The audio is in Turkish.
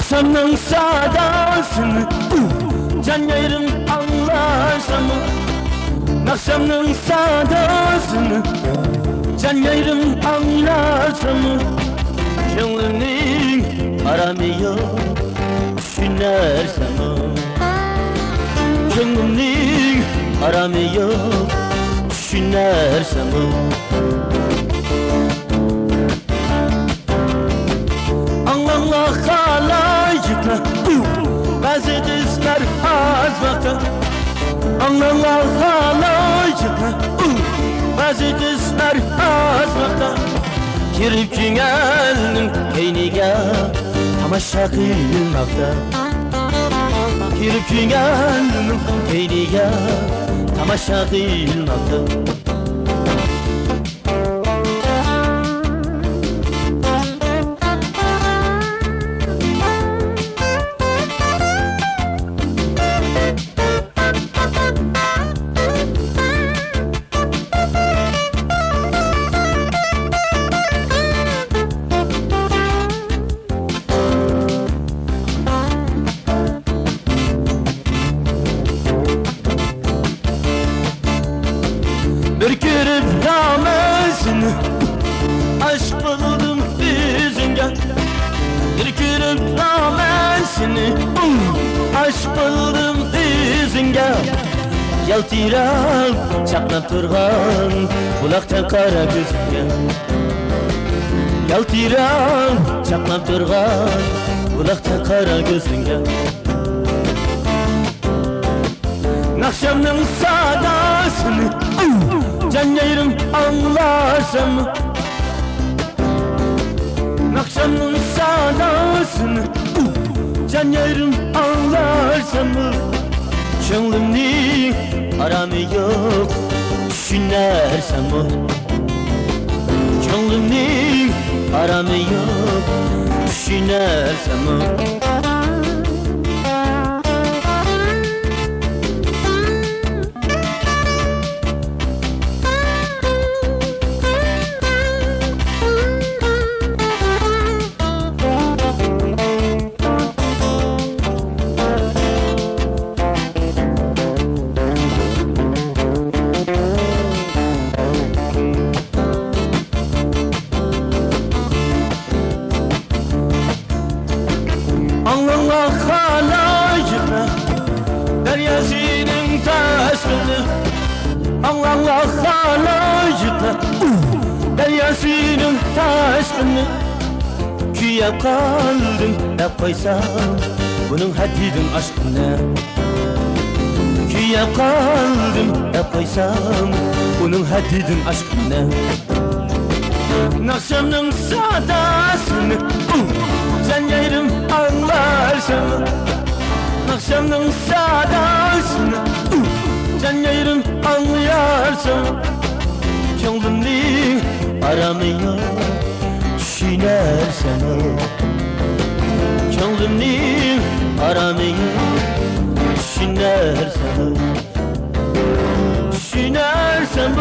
Akşamın sadasını can yayırım anlarsam mı? Akşamın sadasını can yayırım anlarsam mı? Gönlümün aramıyor düşünersem mi? Gönlümün aramıyor düşünersem mi? Allah halayıkla bazı kızlar azmakta. Allah halayıkla bazı kızlar azmakta. Girip cüngelinin keyniga tamaşa kılmakta. Girip cüngelinin keyniga tamaşa kılmakta. Bir görüp namazını aşk buldum yüzünge. Bir görüp namazını aşk buldum yüzünge. Yaltırab çaqnab turgan bulaqdan qara gözünge. Yaltırab çaqnab turgan bulaqdan qara gözünge. Akşamın sadasını can yayırım anlarsam mı? Akşamın sadasını can yayırım anlarsam mı? Gönlümün aramı yok düşünersem mi? Gönlümün aramı yok düşünersem mi? Allah halayıkla deryasının taşkını. Allah halayıkla deryasının taşkını. Küyep kaldım hep koysam bunun haddidin aşkına. Küyep kaldım hep koysam bunun haddidin aşkına. Akşamın sadasını can yayırım anlarsam. Akşamın sadasını can yayırım anlayarsam. Gönlümün aramıyor düşünersem. Gönlümün aramıyor düşünersem. Düşünersem